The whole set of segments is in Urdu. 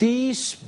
30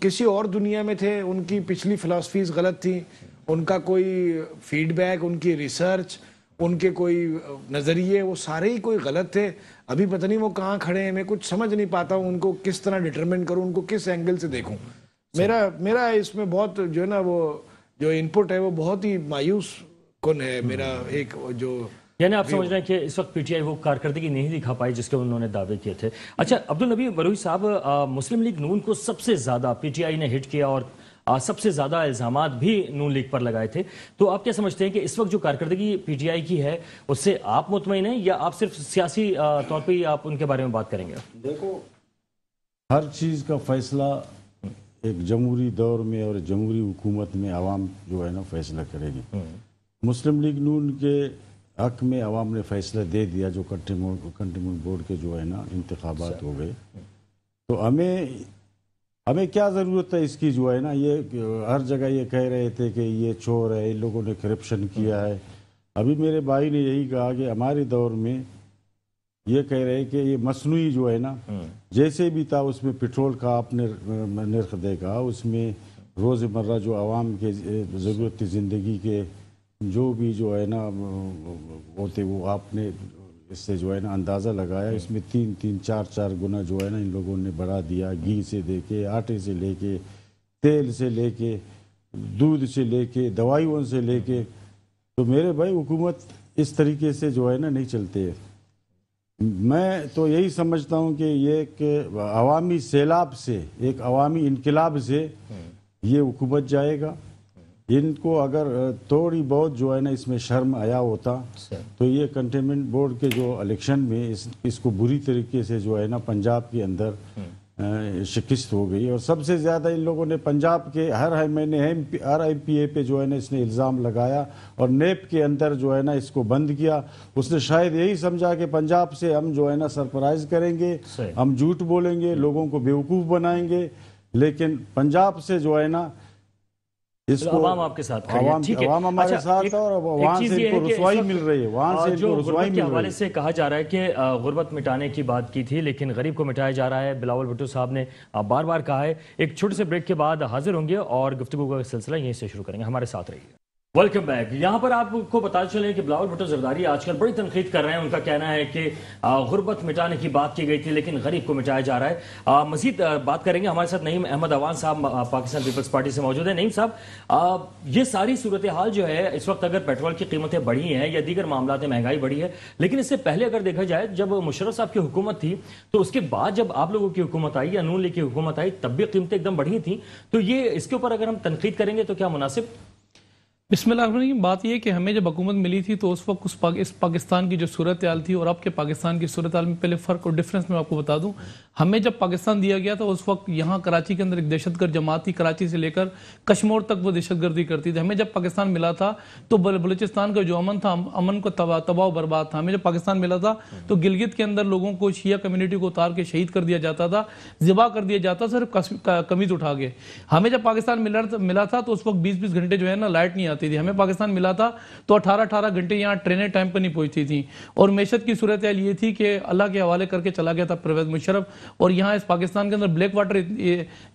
کسی اور دنیا میں تھے, ان کی پچھلی فلاسفیز غلط تھیں, ان کا کوئی فیڈ بیک, ان کی ریسرچ, ان کے کوئی نظریے وہ سارے ہی کوئی غلط تھے. ابھی پتہ نہیں وہ کہاں کھڑے ہیں, میں کچھ سمجھ نہیں پاتا ہوں ان کو کس طرح ڈٹرمن کروں, ان کو کس اینگل سے دیکھوں. میرا اس میں بہت جو ہے نا وہ جو انپٹ ہے وہ بہت ہی مایوس کن ہے. میرا ایک جو یعنی آپ سمجھ رہے ہیں کہ اس وقت پی ٹی آئی وہ کارکردگی نہیں دکھا پائی جس کے انہوں نے دعوے کیے تھے. اچھا عبدالنبی بروئی صاحب, مسلم لیگ نون کو سب سے زیادہ پی ٹی آئی نے ہٹ کیا اور سب سے زیادہ الزامات بھی نون لیگ پر لگائے تھے, تو آپ کیا سمجھتے ہیں کہ اس وقت جو کارکردگی پی ٹی آئی کی ہے اس سے آپ مطمئن ہیں یا آپ صرف سیاسی طور پہ ہی آپ ان کے بارے میں بات کریں گے؟ دیکھو, ہر چیز کا فیصلہ ایک جمہوری دور میں اور جمہوری حکومت میں عوام جو ہے نا فیصلہ کرے گی. مسلم لیگ نون کے حق میں عوام نے فیصلہ دے دیا, جو کنٹونمنٹ بورڈ کے جو ہے نا انتخابات ہو گئے, تو ہمیں کیا ضرورت ہے اس کی جو ہے نا. یہ ہر جگہ یہ کہہ رہے تھے کہ یہ چور ہے, ان لوگوں نے کرپشن کیا ہے. ابھی میرے بھائی نے یہی کہا کہ ہمارے دور میں یہ کہہ رہے کہ یہ مصنوعی جو ہے نا جیسے بھی تھا, اس میں پٹرول کا آپ نے نرخ دیکھا, اس میں روزمرہ جو عوام کے ضرورت زندگی کے جو بھی جو ہے نا ہوتے وہ آپ نے اس سے جو ہے نا اندازہ لگایا. اس میں 3-4 گنا جو ہے نا ان لوگوں نے بڑھا دیا, گھی سے لے کے, آٹے سے لے کے, تیل سے لے کے, دودھ سے لے کے, دوائیوں سے لے کے. تو میرے بھائی حکومت اس طریقے سے جو ہے نا نہیں چلتے. میں تو یہی سمجھتا ہوں کہ یہ ایک عوامی سیلاب سے, ایک عوامی انقلاب سے یہ حکومت جائے گا. ان کو اگر تھوڑی بہت جو ہے نا اس میں شرم آیا ہوتا تو یہ کنٹونمنٹ بورڈ کے جو الیکشن میں اس کو بری طریقے سے جو ہے نا پنجاب کے اندر شکست ہو گئی. اور سب سے زیادہ ان لوگوں نے پنجاب کے ہر ایم پی اے پہ جو ہے نا اس نے الزام لگایا اور نیب کے اندر جو ہے نا اس کو بند کیا. اس نے شاید یہی سمجھا کہ پنجاب سے ہم جو ہے نا سرپرائز کریں گے, ہم جھوٹ بولیں گے, لوگوں کو بیوقوف بنائیں گے. لیکن پنجاب سے جو ہے نا اس کو عوام آپ کے ساتھ کھڑی ہے, عوام ہمارے ساتھ اور وہاں سے ان کو رسوائی مل رہی ہے, وہاں سے ان کو رسوائی مل رہی ہے. حوالے سے کہا جا رہا ہے کہ غربت مٹانے کی بات کی تھی لیکن غریب کو مٹایا جا رہا ہے. بلاول بھٹو صاحب نے بار بار کہا ہے. ایک چھوٹے سے بریک کے بعد حاضر ہوں گے اور گفتگو کا سلسلہ یہیں سے شروع کریں گے. ہمارے ساتھ رہیے. Welcome back. یہاں پر آپ کو بتا چلیں کہ بلاول بھٹو زرداری آج کل بڑی تنقید کر رہے ہیں. ان کا کہنا ہے کہ غربت مٹانے کی بات کی گئی تھی لیکن غریب کو مٹایا جا رہا ہے. مزید بات کریں گے. ہمارے ساتھ نعیم احمد اوان صاحب پاکستان پیپلز پارٹی سے موجود ہیں. نعیم صاحب, یہ ساری صورتحال جو ہے اس وقت اگر پیٹرول کی قیمتیں بڑھی ہیں یا دیگر معاملات میں مہنگائی بڑھی ہے, لیکن اس سے پہلے اگر دیکھا جائے جب مشرف صاحب کی حکومت تھی تو اس کے بعد جب آپ لوگوں کی حکومت آئی یا نون لیگ کی حکومت آئی تب بھی قیمتیں ایک دم بڑھی تھیں. تو یہ اس کے اوپر اگر ہم تنقید کریں گے تو کیا مناسب؟ بسم اللہ الرحمن الرحیم. بات یہ ہے کہ ہمیں جب حکومت ملی تھی تو اس وقت اس پاکستان کی جو صورتحال تھی اور اب کے پاکستان کی صورتحال میں پہلے فرق اور ڈفرنس میں آپ کو بتا دوں. ہمیں جب پاکستان دیا گیا تھا اس وقت یہاں کراچی کے اندر ایک دہشت گرد جماعت تھی, کراچی سے لے کر کشمور تک وہ دہشت گردی کرتی تھی. ہمیں جب پاکستان ملا تھا تو بلوچستان کا جو امن تھا, امن کو تباہ و برباد تھا. ہمیں جب پاکستان ملا تھا تو گلگت کے اندر لوگوں کو شیعہ کمیونٹی کو اتار کے شہید کر دیا جاتا تھا, ذبح کر دیا جاتا صرف قمیض اٹھا کے. ہمیں جب پاکستان ملا تھا تو اس وقت 20 گھنٹے جو ہے نا لائٹ نہیں آتی تھی. ہمیں پاکستان ملا تھا تو 18 گھنٹے یہاں ٹرینیں ٹائم پر نہیں پہنچتی تھیں. اور معیشت کی صورتحال یہ تھی کہ اللہ کے حوالے کر کے چلا گیا تھا پرویز مشرف, اور یہاں اس پاکستان کے اندر بلیک واٹر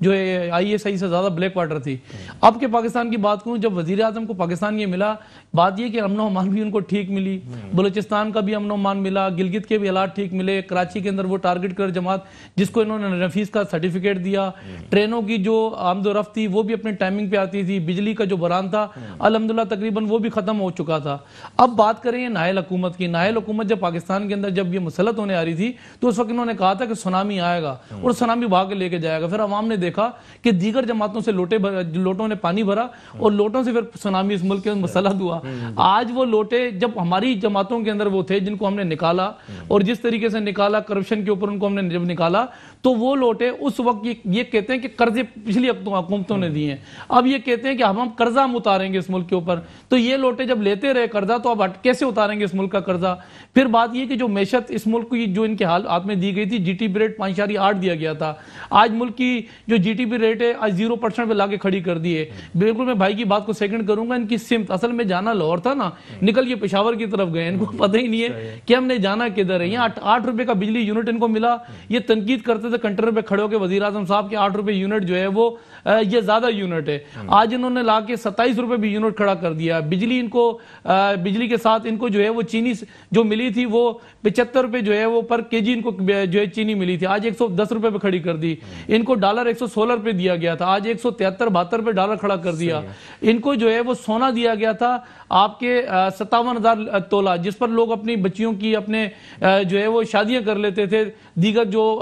جو آئی ایس آئی سے زیادہ بلیک واٹر تھی. اب کے پاکستان کی بات کروں, جب وزیر اعظم کو پاکستان یہ ملا, بات یہ کہ امن و امان بھی ان کو ٹھیک ملی, بلوچستان کا بھی امن و امان ملا, گلگت کے بھی حالات ٹھیک ملے, کراچی کے اندر وہ ٹارگٹ کر جماعت جس کو انہوں نے نفیس کا سرٹیفکیٹ دیا, ٹرینوں کی جو آمد و رفت تھی وہ بھی اپنے ٹائمنگ پہ آتی تھی, بجلی کا جو بحران تھا الحمدللہ تقریباً وہ بھی ختم ہو چکا تھا. اب بات کریں نااہل حکومت کی. نااہل حکومت جب پاکستان کے اندر جب یہ مسلط ہونے آ رہی تھی تو اس وقت انہوں نے کہا تھا کہ سونامی آئے گا اور سونامی بھاگ کے لے کے جائے گا. پھر عوام نے دیکھا کہ دیگر جماعتوں سے لوٹوں نے پانی بھرا اور لوٹوں سے پھر سونامی اس ملک کے اندر مسلط ہوا. آج وہ لوٹے جب ہماری جماعتوں کے اندر وہ تھے جن کو ہم نے نکالا اور جس طریقے سے نکالا, کرپشن کے اوپر ان کو ہم نے جب نکالا, تو وہ لوٹے اس وقت یہ کہتے ہیں کہ قرضے پچھلی حکومتوں نے دیے ہیں, اب یہ کہتے ہیں کہ ہم قرضہ اتاریں گے اس ملک کے اوپر. تو یہ لوٹے جب لیتے رہے قرضہ تو اب کیسے اتاریں گے اس ملک کا قرضہ؟ پھر بات یہ کہ جو معیشت اس ملک کی جو ان کے حالات میں دی گئی تھی, جی ٹی پی ریٹ 5.8 دیا گیا تھا, آج ملک کی جو جی ٹی پی ریٹ ہے آج 0% پہ لا کے کھڑی کر دی ہے. بالکل میں بھائی کی بات کو سیکنڈ کروں گا. ان کی سمت اصل میں جانا لاہور تھا نا, نکل کے پشاور کی طرف گئے, ان کو پتہ ہی نہیں ہے کہ ہم نے جانا کدھر ہے. یہاں 8 روپے کا بجلی یونٹ ان کو ملا, یہ تنقید کرتے تھے کنٹینر پہ کھڑے ہو کے وزیر اعظم صاحب کے 8 روپے یونٹ جو ہے وہ یہ زیادہ یونٹ ہے. آج انہوں نے لا کے 27 روپے بھی یونٹ کھڑا کر دیا. بجلی کے ساتھ ان کو جو ہے وہ چینی جو ملی تھی وہ 75 روپے جو ہے وہ پر کے جی ان کو جو ہے چینی ملی تھی, آج 110 روپے پہ کھڑی کر دی. ان کو ڈالر 116 روپے دیا گیا تھا, آج 173-72 روپے ڈالر کھڑا کر دیا. ان کو جو ہے وہ سونا دیا گیا تھا آپ کے 57,000 تولہ, جس پر لوگ اپنی بچیوں کی اپنے جو ہے وہ شادیاں کر لیتے تھے, دیگر جو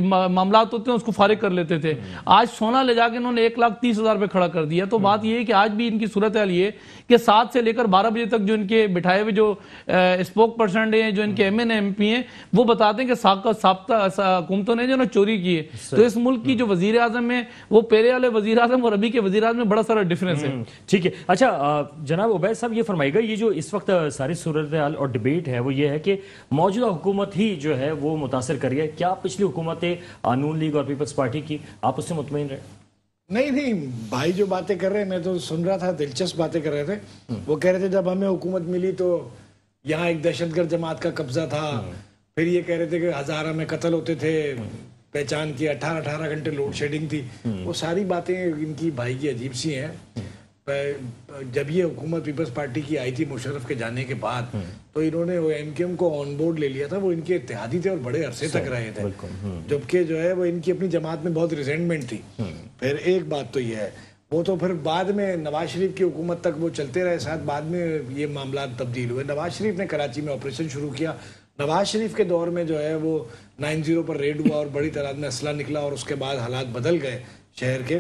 معاملات ہوتے ہیں اس کو فارغ کر لیتے تھے. آج سونا لے جا کے انہوں نے 1,30,000 روپے کھڑا کر دیا. تو بات یہ ہے کہ آج بھی ان کی صورتحال یہ کہ 7 سے لے کر 12 بجے تک جو ان کے بٹھائے ہوئے جو اسپوک پرسن ہیں, جو ان کے ایم پی ہیں, وہ بتاتے ہیں کہ سابقہ حکومتوں نے جو نا چوری کی ہے. تو اس ملک کی جو وزیر اعظم ہے وہ پہلے والے وزیر اعظم اور ابھی کے وزیر اعظم میں بڑا سارا ڈفرینس ہے. ٹھیک ہے. اچھا جناب عبید صاحب یہ فرمائے گا, یہ جو اس وقت ساری صورتحال اور ڈیبیٹ ہے وہ یہ ہے کہ موجودہ حکومت ہی جو ہے وہ متاثر کر رہی ہے, کیا پچھلی حکومتیں نون لیگ اور پیپلز پارٹی کی آپ اس سے مطمئن رہے؟ نہیں بھائی جو باتیں کر رہے ہیں میں تو سن رہا تھا, دلچسپ باتیں کر رہے تھے. وہ کہہ رہے تھے جب ہمیں حکومت ملی تو یہاں ایک دہشت گرد جماعت کا قبضہ تھا, پھر یہ کہہ رہے تھے کہ ہزارہ میں قتل ہوتے تھے, پہچان کی 18 گھنٹے لوڈ شیڈنگ تھی. وہ ساری باتیں ان کی بھائی کی عجیب سی ہیں. جب یہ حکومت پیپلز پارٹی کی آئی تھی مشرف کے جانے کے بعد تو انہوں نے ایم کیو ایم کو آن بورڈ لے لیا تھا. وہ ان کے اتحادی تھے اور بڑے عرصے تک رہے تھے, جبکہ جو ہے وہ ان کی اپنی جماعت میں بہت ریزینٹمنٹ تھی. پھر ایک بات تو یہ ہے, وہ تو پھر بعد میں نواز شریف کی حکومت تک وہ چلتے رہے ساتھ, بعد میں یہ معاملات تبدیل ہوئے. نواز شریف نے کراچی میں آپریشن شروع کیا. نواز شریف کے دور میں جو ہے وہ 9/0 پر ریڈ ہوا اور بڑی تعداد میں اسلحہ نکلا اور اس کے بعد حالات بدل گئے شہر کے.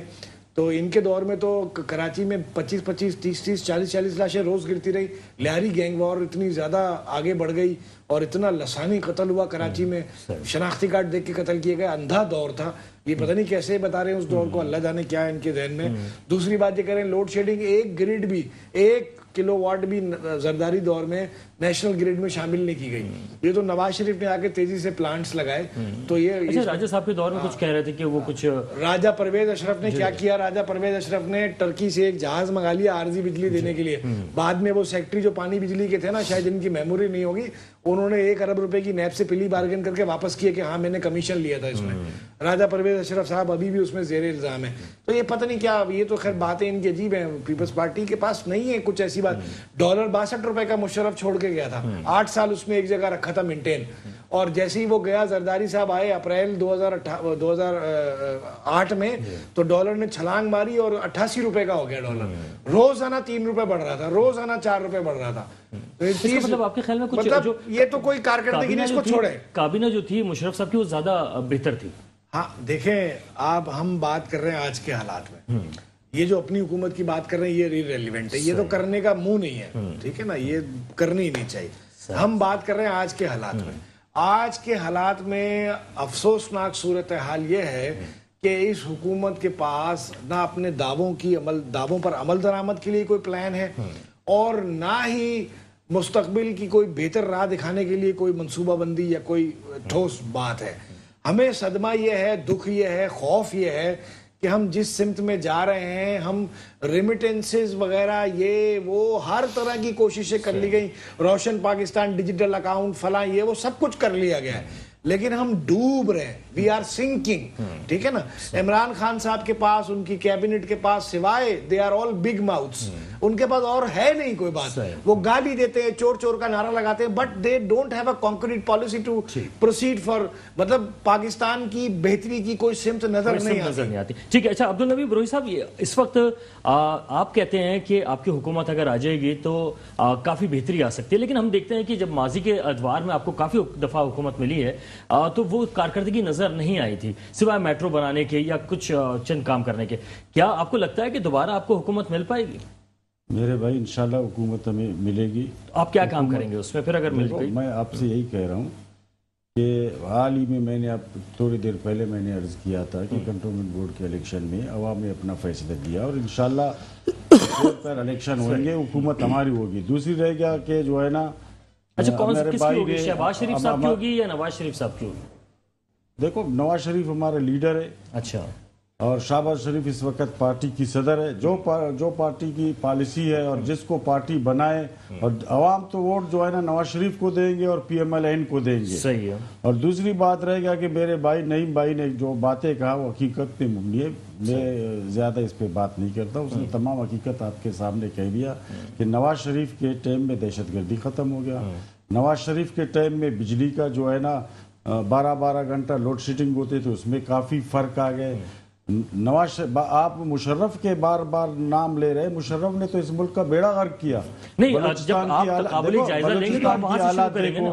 تو ان کے دور میں تو کراچی میں 25-25, 30-30, 40-40 لاشیں روز گرتی رہی. لہری گینگ وار اتنی زیادہ آگے بڑھ گئی اور اتنا لسانی قتل ہوا کراچی میں, شناختی کارڈ دیکھ کے قتل کیے گئے. اندھا دور تھا یہ, پتہ نہیں کیسے بتا رہے ہیں اس دور کو, اللہ جانے کیا ہے ان کے ذہن میں. دوسری بات یہ کریں لوڈ شیڈنگ, ایک گریڈ بھی 1 کلو واٹ بھی زرداری دور میں نیشنل گریڈ میں شامل نہیں کی گئی. یہ تو نواز شریف نے آ کے تیزی سے پلانٹس لگائے. تو یہ راجہ صاحب کے دور میں کچھ کہہ رہے تھے کہ وہ کچھ راجہ پرویز اشرف نے کیا کیا, راجہ پرویز اشرف نے ٹرکی سے ایک جہاز منگا لیا عارضی بجلی دینے کے لیے. بعد میں وہ سیکٹری جو پانی بجلی کے تھے نا, شاید جن کی میموری نہیں ہوگی, انہوں نے 1 ارب روپے کی نیب سے پلی بارگن کر کے واپس کیے کہ ہاں میں نے کمیشن لیا تھا اس میں. راجہ پرویز اشرف صاحب ابھی بھی اس میں زیر الزام ہے. تو یہ پتہ نہیں کیا, یہ تو خیر باتیں ان کی عجیب ہیں. پیپلز پارٹی کے پاس نہیں ہے کچھ ایسی بات. ڈالر 62 روپے کا مشرف چھوڑ کے گیا تھا, 8 سال اس میں ایک جگہ رکھا تھا مینٹین, اور جیسے ہی وہ گیا زرداری صاحب آئے اپریل 2008 میں تو ڈالر نے چھلانگ ماری اور 88 روپے کا ہو گیا ڈالر. روزانہ 3 روپے بڑھ رہا تھا, روزانہ 4 روپے بڑھ رہا تھا. مطلب آپ کے خیال میں کچھ یہ تو کوئی کارکردگی نہیں, اس کو چھوڑے. کابینہ جو تھی مشرف صاحب کی وہ زیادہ بہتر تھی. ہاں دیکھیں آپ, ہم بات کر رہے ہیں آج کے حالات میں, یہ جو اپنی حکومت کی بات کر رہے ہیں یہ ریلیونٹ ہے, یہ تو کرنے کا منہ نہیں ہے, ٹھیک ہے نا, یہ کرنی ہی نہیں چاہیے. ہم بات کر رہے ہیں آج کے حالات میں. آج کے حالات میں افسوسناک صورتحال یہ ہے کہ اس حکومت کے پاس نہ اپنے دعووں پر عمل درآمد کے لیے کوئی پلان ہے, اور نہ ہی مستقبل کی کوئی بہتر راہ دکھانے کے لیے کوئی منصوبہ بندی یا کوئی ٹھوس بات ہے. ہمیں صدمہ یہ ہے, دکھ یہ ہے, خوف یہ ہے کہ ہم جس سمت میں جا رہے ہیں, ہم ریمیٹنسز وغیرہ یہ وہ ہر طرح کی کوششیں کر لی گئی, روشن پاکستان ڈیجیٹل اکاؤنٹ فلاں یہ وہ سب کچھ کر لیا گیا ہے, لیکن ہم ڈوب رہے ہیں, وی آر سنکنگ. ٹھیک ہے نا. عمران خان صاحب کے پاس, ان کی کیبنٹ کے پاس سوائے they are all big mouths, ان کے پاس اور ہے نہیں کوئی بات. وہ گالی دیتے ہیں, چور چور کا نعرہ لگاتے ہیں, but they don't have a concrete policy to proceed for, مطلب پاکستان کی بہتری کی کوئی سمت نظر نہیں آتی. ٹھیک ہے. اچھا عبدالنبی بروئی صاحب, اس وقت آپ کہتے ہیں کہ آپ کی حکومت اگر آ جائے گی تو کافی بہتری آ سکتی ہے, لیکن ہم دیکھتے ہیں کہ جب ماضی کے ادوار میں آپ کو کافی دفعہ حکومت ملی ہے تو وہ کارکردگی نظر نہیں آئی تھی سوائے میٹرو بنانے کے یا کچھ چند کام کرنے کے. کیا آپ کو لگتا ہے کہ دوبارہ آپ کو حکومت مل پائے گی؟ میرے بھائی انشاءاللہ حکومت ہمیں ملے گی. آپ کیا کام کریں گے اس میں پھر اگر مل گئی؟ میں آپ سے یہی کہہ رہا ہوں کہ حال ہی میں نے آپ تھوڑی دیر پہلے میں نے عرض کیا تھا کہ کنٹونمنٹ بورڈ کے الیکشن میں عوام نے اپنا فیصلہ دیا اور انشاءاللہ پر الیکشن ہوئیں گے, حکومت ہماری ہوگی. دوسری رہ گیا کہ جو ہے نا, اچھا کون سی کس کی ہوگی, شہباز شریف صاحب کی ہوگی یا نواز شریف صاحب کی ہوگی؟ دیکھو نواز شریف ہمارا لیڈر ہے, اچھا, اور شہباز شریف اس وقت پارٹی کی صدر ہے. جو پارٹی کی پالیسی ہے اور جس کو پارٹی بنائے, اور عوام تو ووٹ جو ہے نا نواز شریف کو دیں گے اور پی ایم ایل این کو دیں گے. صحیح ہے. اور دوسری بات رہے گا کہ میرے بھائی نعیم بھائی نے جو باتیں کہا وہ حقیقت پہ مبنی ہے. میں زیادہ اس پہ بات نہیں کرتا. اس نے تمام حقیقت آپ کے سامنے کہہ دیا کہ نواز شریف کے ٹائم میں دہشت گردی ختم ہو گیا. نواز شریف کے ٹائم میں بجلی کا جو ہے نا 12 گھنٹہ لوڈ شیڈنگ ہوتے تھے, اس میں کافی فرق آ گئے. آپ مشرف کے بار بار نام لے رہے. مشرف نے تو اس ملک کا بیڑا غرق کیا. نہیں, جب آپ تقابلی جائزہ لیں گے تو آپ وہاں سے شروع کریں گے نا.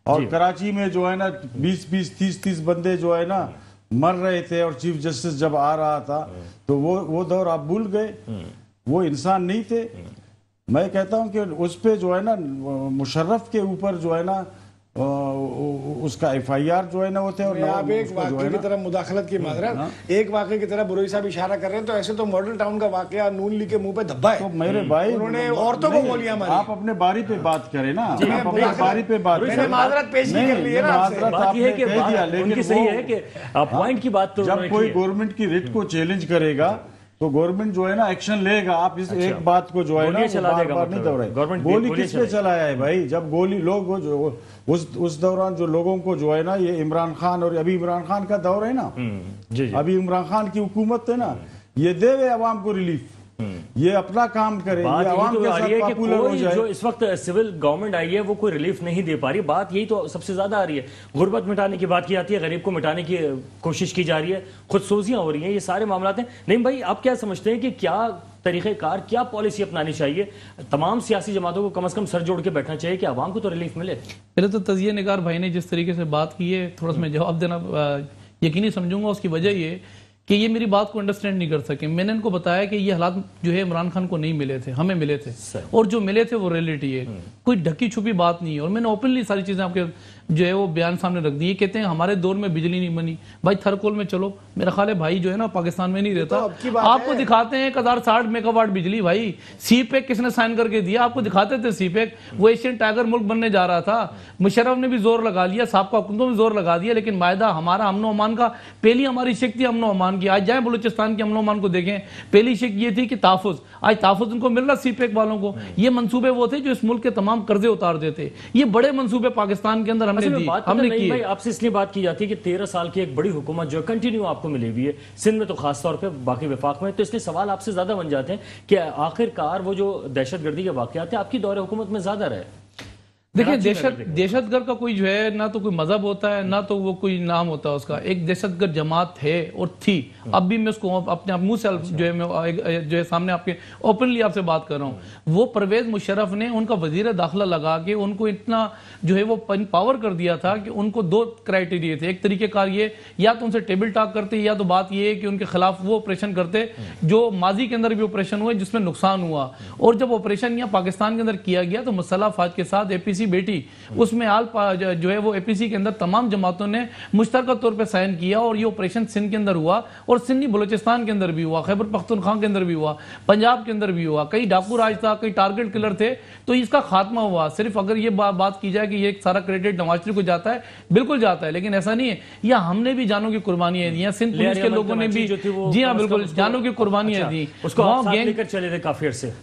اور کراچی میں جو ہے نا 20 30 بندے جو ہے نا مر رہے تھے, اور چیف جسٹس جب آ رہا تھا تو وہ دور آپ بھول گئے. وہ انسان نہیں تھے. میں کہتا ہوں کہ اس پہ جو ہے نا مشرف کے اوپر جو ہے نا اس کا ایف آئی آر جو ہے نا ہوتے ہیں. آپ ایک واقعے کی طرف مداخلت کی معذرت, ایک واقعے کی طرف بروئی صاحب اشارہ کر رہے ہیں, تو ایسے تو ماڈل ٹاؤن کا واقعہ نون لیگ کے منہ پہ دھبا ہے. تو میرے بھائی انہوں نے عورتوں کو گولیاں ماری. آپ اپنے باری پہ بات کریں نا, آپ اپنے باری پہ بات کریں. میں نے معذرت پیش کی کر لی ہے نا آپ سے. بات یہ ہے کہ ان کی صحیح ہے کہ پوائنٹ کی بات تو جب کوئی گورنمنٹ کی ریٹ کو چیلنج کرے گا تو گورنمنٹ جو ہے نا ایکشن لے گا. آپ اس ایک بات کو جو ہے نا بار بار نہیں دہرائیں. گولی کس پہ چلایا ہے بھائی؟ جب گولی لوگ جو اس دوران جو لوگوں کو جو ہے نا, یہ عمران خان, اور ابھی عمران خان کا دور ہے نا, ابھی عمران خان کی حکومت ہے نا, یہ دے وے عوام کو ریلیف, یہ اپنا کام کرے, یہ عوام کے ساتھ پاپولر ہو جائے. جو اس وقت سول گورنمنٹ آئی ہے وہ کوئی ریلیف نہیں دے پا رہی. بات یہی تو سب سے زیادہ آ رہی ہے. غربت مٹانے کی بات کی جاتی ہے, غریب کو مٹانے کی کوشش کی جا رہی ہے, خود سوزیاں ہو رہی ہیں, یہ سارے معاملات ہیں. نہیں بھائی, آپ کیا سمجھتے ہیں کہ کیا طریقہ کار, کیا پالیسی اپنانی چاہیے؟ تمام سیاسی جماعتوں کو کم از کم سر جوڑ کے بیٹھنا چاہیے کہ عوام کو تو ریلیف ملے. پہلے تو تجزیہ نگار بھائی نے جس طریقے سے بات کی ہے, تھوڑا سا میں جواب دینا یقینی سمجھوں گا. اس کی وجہ یہ کہ یہ میری بات کو انڈرسٹینڈ نہیں کر سکے. میں نے ان کو بتایا کہ یہ حالات جو ہے عمران خان کو نہیں ملے تھے, ہمیں ملے تھے, اور جو ملے تھے وہ ریئلٹی ہے, کوئی ڈھکی چھپی بات نہیں ہے. اور میں نے اوپنلی ساری چیزیں آپ کے جو ہے وہ بیان سامنے رکھ دی. یہ کہتے ہیں ہمارے دور میں بجلی نہیں بنی. بھائی تھرکول میں چلو, میرا خیال ہے بھائی جو ہے نا پاکستان میں نہیں رہتا, آپ کو دکھاتے ہیں 1060 میگا واٹ بجلی. بھائی سی پیک کس نے سائن کر کے دیا؟ آپ کو دکھاتے تھے سی پیک. وہ ایشین ٹائگر ملک بننے جا رہا تھا. مشرف نے بھی زور لگا لیا, سابقہ حکومتوں نے بھی زور لگا دیا, لیکن معاہدہ ہمارا امن و امان کا, پہلی ہماری شک تھی امن و امان کی. آج جائیں بلوچستان کے امن و امان کو دیکھیں, پہلی شک یہ تھی کہ تحفظ. آج تحفظ ان کو مل رہا سی پیک والوں کو. یہ منصوبے وہ تھے جو اس ملک کے تمام قرضے اتار دیتے. یہ بڑے منصوبے پاکستان کے اندر ہم نے دی. بھائی آپ سے اس لیے بات کی جاتی ہے کہ 13 سال کی ایک بڑی حکومت جو کنٹینیو آپ کو ملی ہوئی ہے سندھ میں تو خاص طور پہ, باقی وفاق میں, تو اس لیے سوال آپ سے زیادہ بن جاتے ہیں کہ آخر کار وہ جو دہشت گردی کے واقعات ہیں آپ کی دور حکومت میں زیادہ رہے. دیکھیں دہشت گرد کا کوئی جو ہے نہ تو کوئی مذہب ہوتا ہے, نہ تو وہ کوئی نام ہوتا ہے اس کا. ایک دہشت گرد جماعت ہے اور تھی. اب بھی میں اس کو اپنے منہ سے جو ہے سامنے آپ کے اوپنلی آپ سے بات کر رہا ہوں. وہ پرویز مشرف نے ان کا وزیر داخلہ لگا کے ان کو اتنا جو ہے وہ پاور کر دیا تھا کہ ان کو 2 کرائٹیریا تھے. ایک طریقہ کار یہ, یا تو ان سے ٹیبل ٹاک کرتے, یا تو بات یہ ہے کہ ان کے خلاف وہ آپریشن کرتے جو ماضی کے اندر بھی آپریشن ہوئے جس میں نقصان ہوا. اور جب آپریشن یہاں پاکستان کے اندر کیا گیا تو مسلح افواج کے ساتھ اے پی سی بیٹی, اس میں جو ہے وہ اے پی سی کے اندر تمام جماعتوں نے مشترکہ طور پہ سائن کیا, اور یہ آپریشن سندھ کے اندر ہوا, اور سندھی بلوچستان کے اندر بھی ہوا, خیبر پختونخوا کے اندر بھی ہوا, پنجاب کے اندر بھی ہوا. کئی ڈاکو راج تھا, کئی ٹارگٹ کلر تھے, تو اس کا خاتمہ ہوا. صرف اگر یہ بات کی جائے کہ یہ سارا کریڈٹ نواز شریف کو جاتا ہے, بالکل جاتا ہے, لیکن ایسا نہیں ہے. یا ہم نے بھی جانوں کی قربانیاں دی, سندھ پولیس کے لوگوں نے بھی, جی ہاں بالکل جانوں کی قربانیاں دی.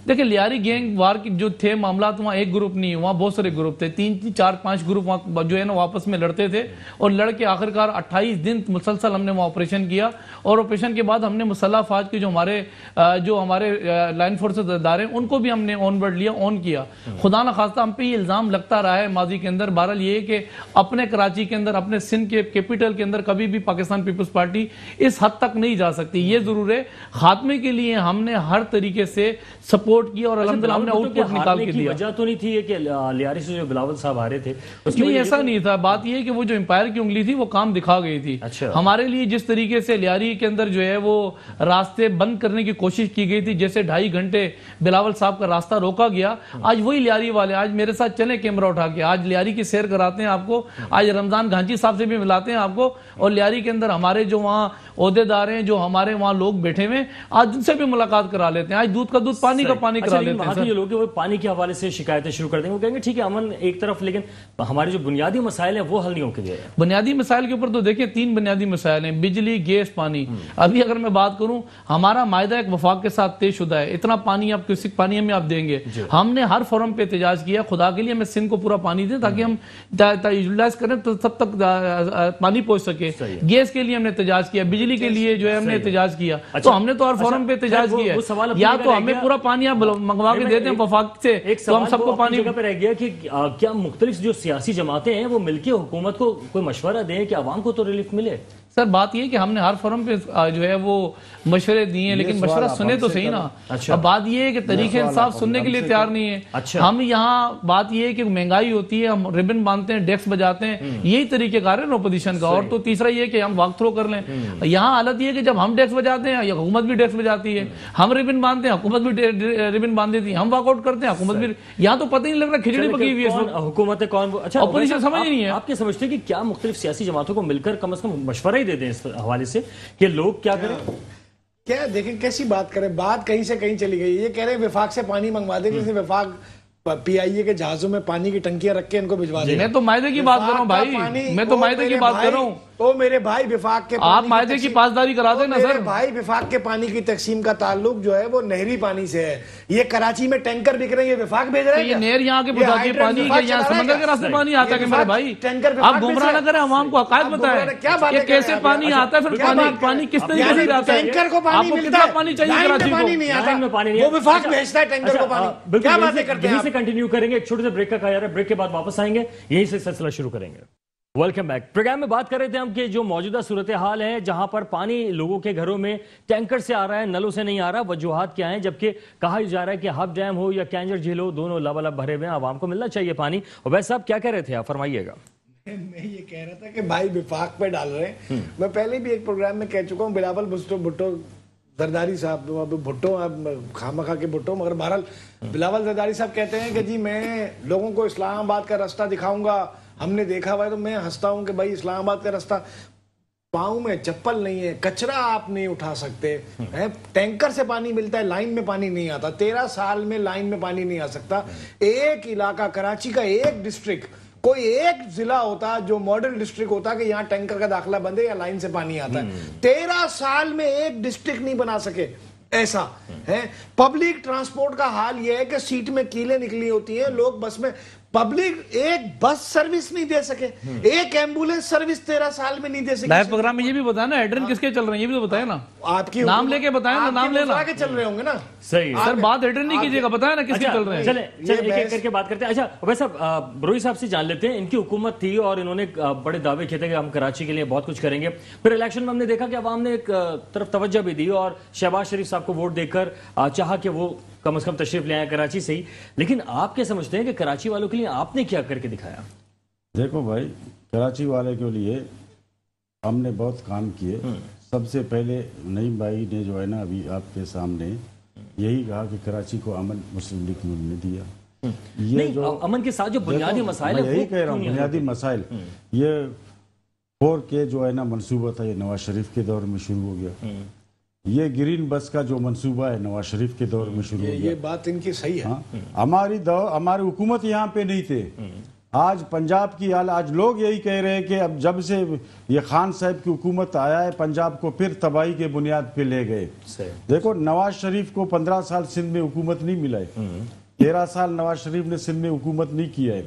دیکھیں لیاری گینگ وار کی جو تھے معاملات, وہاں ایک گروپ نہیں, وہاں بہت سارے گروپ تھے, 3 4 5 گروپ وہاں جو ہے نا واپس میں لڑتے تھے, اور لڑ کے آخرکار 28 دن مسلسل ہم نے وہاں آپریشن کیا. اور آپریشن کے بعد ہم نے مسلح افواج کے جو ہمارے لائن فورسز ادارے ہیں ان کو بھی ہم نے آن ورڈ لیا, آن کیا. خدا نہ خواستہ ہم پہ یہ الزام لگتا رہا ہے ماضی کے اندر. بہرحال یہ ہے کہ اپنے کراچی کے اندر, اپنے سندھ کے کیپٹل کے اندر کبھی بھی پاکستان پیپلز پارٹی اس حد تک نہیں جا سکتی. یہ ضرور ہے خاتمے کے لیے ہم نے ہر طریقے سے سپورٹ کیا, اور الحمدللہ ہم نے آؤٹ پٹ نکال کے دیا. وجہ تو نہیں تھی کہ لیاری سے جو بلاول صاحب آ رہے تھے نہیں, ایسا نہیں تھا. بات یہ ہے کہ وہ جو امپائر کی انگلی تھی وہ کام دکھا گئی تھی. ہمارے لیے جس طریقے سے لیاری کے اندر جو ہے وہ راستے بند کرنے کی کوشش کی گئی تھی, جیسے 2.5 گھنٹے بلاول صاحب کا راستہ روکا گیا, آج وہی لیاری والے آج میرے ساتھ چلیں کیمرہ اٹھا کے, آج لیاری کی سیر کراتے ہیں آپ کو, آج رمضان گھانچی صاحب سے بھی ملاتے ہیں آپ کو, اور لیاری کے اندر ہمارے جو وہاں عہدیدار ہیں, جو ہمارے وہاں لوگ بیٹھے ہوئے, آج ان سے بھی ملاقات کرا لیتے ہیں. آج دودھ کا دودھ, پانی کا پانی کرا لیتے ہیں. یہ لوگ وہ پانی کے حوالے سے شکایتیں شروع کر دیں گے, وہ کہیں گے ٹھیک ہے امن امن ایک طرف، لیکن ہمارے جو بنیادی مسائل ہیں وہ حل نہیں ہو کے دے رہے. بنیادی مسائل کے اوپر تو دیکھیں 3 بنیادی مسائل ہیں: بجلی، گیس، پانی. ابھی اگر میں بات کروں، ہمارا معاہدہ ایک وفاق کے ساتھ طے شدہ ہے، اتنا پانی آپ کسی پانی ہمیں آپ دیں گے. ہم نے ہر فورم پہ احتجاج کیا، خدا کے لیے ہمیں سندھ کو پورا پانی دیں تاکہ ہم یوٹیلائز کریں تو تب تک پانی پہنچ سکے. گیس کے لیے ہم نے احتجاج کیا، بجلی کے لیے جو ہے ہم نے احتجاج کیا. تو ہم نے تو ہر فورم پہ احتجاج کیا ہے. یا تو ہمیں پورا پانی آپ منگوا کے دیتے ہیں وفاق سے، تو ہم سب کو پانی. جگہ پہ رہ گیا کہ کیا مختلف جو سیاسی جماعتیں ہیں وہ مل کے حکومت کو کوئی مشورہ دیں کہ عوام کو تو ریلیف ملے؟ سر بات یہ ہے کہ ہم نے ہر فورم پہ جو ہے وہ مشورے دیے ہیں، لیکن مشورہ سنے تو صحیح نا. اب بات یہ ہے کہ طریقہ انصاف سننے کے لیے تیار نہیں ہے. ہم یہاں بات یہ ہے کہ مہنگائی ہوتی ہے، ہم ریبن باندھتے ہیں، ڈیکس بجاتے ہیں، یہی طریقہ کار ہے اپوزیشن کا. اور تو تیسرا یہ ہے کہ ہم واک تھرو کر لیں. یہاں حالت یہ ہے کہ جب ہم ڈیکس بجاتے ہیں یا حکومت بھی ڈیکس بجاتی ہے، ہم ریبن باندھتے ہیں، حکومت بھی ریبن باندھ دیتی ہے، ہم واک آؤٹ کرتے ہیں، حکومت بھی. یہاں تو پتہ ہی نہیں لگ رہا کھچڑی پکی ہوئی ہے حکومت ہے کون. اچھا اپوزیشن سمجھ نہیں ہے. آپ کیا سمجھتے ہیں کہ کیا مختلف سیاسی جماعتوں کو مل کر کم از کم مشورہ ہی دے دیں اس حوالے سے کہ لوگ کیا کریں؟ کیا دیکھیں کیسی بات کریں، بات کہیں سے کہیں چلی گئی. یہ کہہ رہے ہیں وفاق سے پانی منگوا دیں، جس نے وفاق پی آئی اے کے جہازوں میں پانی کی ٹنکیاں رکھ کے ان کو بھجوا دیں. میں تو معاہدے کی بات کر رہا ہوں بھائی، میں تو معاہدے کی بات کر رہا ہوں. تو میرے بھائی وفاق کے آپ معاہدے کی پاسداری کرا دیں نا سر. میرے بھائی وفاق کے پانی کی تقسیم کا تعلق جو ہے وہ نہری پانی سے ہے. یہ کراچی میں ٹینکر بک رہے ہیں، یہ وفاق بھیج رہے ہیں. یہ نہر یہاں کے بتاتی ہے پانی کے، یہاں سمندر کے راستے پانی آتا ہے میرے بھائی. آپ گمراہ نہ کریں، عوام کو حقائق بتائیں کہ کیسے پانی آتا ہے، پھر پانی کس طریقے سے آتا ہے. ٹینکر کو پانی ملتا ہے، پانی چاہیے کراچی کو، وہ وفاق بھیجتا ہے ٹینکر کو پانی. کیا باتیں کرتے ہیں؟ یہیں سے کنٹینیو کریں گے، ایک چھوٹے سے بریک کا کہا جا رہا ہے، بریک کے بعد واپس آئیں گے، یہیں سے سلسلہ شروع کریں گے. Welcome back. پروگرام میں بات کر رہے تھے ہم کہ جو موجودہ صورتحال ہے جہاں پر پانی لوگوں کے گھروں میں ٹینکر سے آ رہا ہے، نلوں سے نہیں آ رہا. وجوہات کیا ہیں؟ جبکہ کہا جا رہا ہے کہ ہب ڈیم ہو یا کینجر جھیل ہو، دونوں لبالب بھرے ہوئے ہیں، عوام کو ملنا چاہیے پانی. عبید صاحب کیا کہہ رہے تھے آپ، فرمائیے گا. میں یہ کہہ رہا تھا کہ بھائی وفاق پہ ڈال رہے ہیں. میں پہلے بھی ایک پروگرام میں کہہ چکا ہوں، بلاول بھٹو زرداری صاحب، بھٹو خامہ خواہ کے بھٹو، مگر بہرحال بلاول زرداری صاحب کہتے ہیں کہ جی میں لوگوں کو اسلام آباد کا رستہ دکھاؤں گا. ہم نے دیکھا ہوا ہے. تو میں ہنستا ہوں کہ بھائی اسلام آباد کا رستہ، پاؤں میں چپل نہیں ہے، کچرا آپ نہیں اٹھا سکتے، ٹینکر سے پانی ملتا ہے، لائن میں پانی نہیں آتا. 13 سال میں لائن میں پانی نہیں آ سکتا. ایک علاقہ کراچی کا ایک ڈسٹرکٹ، کوئی ایک ضلع ہوتا جو ماڈل ڈسٹرکٹ ہوتا کہ یہاں ٹینکر کا داخلہ بند ہے یا لائن سے پانی آتا ہے. 13 سال میں ایک ڈسٹرکٹ نہیں بنا سکے. ایسا ہے. پبلک ٹرانسپورٹ کا حال یہ ہے کہ سیٹ میں کیلیں نکلی ہوتی ہیں، لوگ بس میں، پبلک ایک بس سروس نہیں دے سکے، ایک ایمبولینس سروس 13 سال میں نہیں دے سکے. لائیو پروگرام میں یہ بھی بتائیں نا ہیڈرن کس کے چل رہے ہیں، یہ بھی تو بتائیں نا. آپ کی نام لے کے بتائیں نا، نام لینا کے چل رہے ہوں گے نا. صحیح سر، بات ہیڈرن نہیں کیجیے گا، بتائیں نا کس کے چل رہے ہیں. چلیں ایک ایک کر کے بات کرتے ہیں. اچھا عبید صاحب، بروئی صاحب سے جان لیتے ہیں. ان کی حکومت تھی اور انہوں نے بڑے دعوے کیے تھے کہ ہم کراچی کے لیے بہت کچھ کریں گے. پھر الیکشن میں ہم نے دیکھا کہ عوام نے ایک طرف توجہ بھی دی اور شہباز شریف صاحب کو ووٹ دے کر چاہا کہ وہ کم از کم تشریف لے آئے کراچی سے ہی. لیکن آپ کیا سمجھتے ہیں کہ کراچی والوں کے لیے آپ نے کیا کر کے دکھایا؟ دیکھو بھائی، کراچی والے کے لیے ہم نے بہت کام کیے. سب سے پہلے نعیم بھائی نے جو ہے نا ابھی آپ کے سامنے یہی کہا کہ کراچی کو امن مسلم لیگ نے دیا. یہ جو امن کے ساتھ جو بنیادی مسائل ہیں، یہی کہہ رہا ہوں، بنیادی مسائل. یہ 4K جو ہے نا منصوبہ تھا، یہ نواز شریف کے دور میں شروع ہو گیا. یہ گرین بس کا جو منصوبہ ہے نواز شریف کے دور میں شروع ہو گیا. یہ بات ان کی صحیح ہے. ہماری حکومت یہاں پہ نہیں تھے. آج پنجاب کی حال، آج لوگ یہی کہہ رہے ہیں کہ اب جب سے یہ خان صاحب کی حکومت آیا ہے، پنجاب کو پھر تباہی کے بنیاد پہ لے گئے. دیکھو نواز شریف کو 15 سال سندھ میں حکومت نہیں ملا ہے، 13 سال نواز شریف نے سندھ میں حکومت نہیں کیا ہے.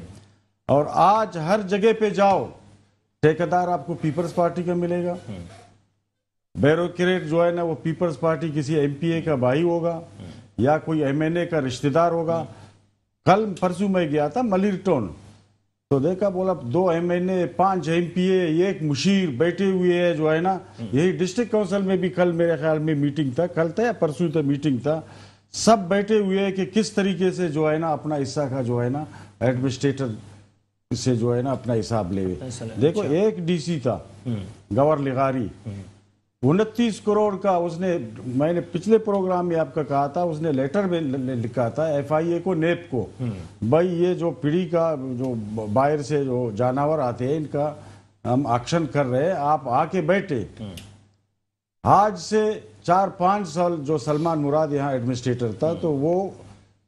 اور آج ہر جگہ پہ جاؤ، ٹھیکیدار آپ کو پیپلز پارٹی کا ملے گا، بیوروکریٹ جو ہے نا وہ پیپلز پارٹی کسی MP کا بھائی ہوگا یا کوئی MNA کا رشتہ دار ہوگا. کل پرسوں میں گیا تھا ملیر ٹون، تو دیکھا بولا 2 MNA 5 MPA ایک مشیر بیٹھے ہوئے ہے جو ہے نا. یہی ڈسٹرکٹ کونسل میں بھی کل میرے خیال میں میٹنگ تھا، کل تھا یا پرسوں تھا میٹنگ تھا. سب بیٹھے ہوئے ہیں کہ کس طریقے سے جو ہے نا اپنا حصہ کا جو ہے نا ایڈمنسٹریٹر سے جو ہے نا اپنا حساب لے. دیکھو ایک DC تھا گور لغاری، 29 کروڑ کا اس نے، میں نے پچھلے پروگرام میں آپ کا کہا تھا، اس نے لیٹر میں لکھا تھا FIA کو، نیب کو، بھائی یہ جو پیڑی کا جو باہر سے جو جانور آتے ہیں ان کا ہم آکشن کر رہے ہیں، آپ آ کے بیٹھے. آج سے 4-5 سال جو سلمان مراد یہاں ایڈمنسٹریٹر تھا تو وہ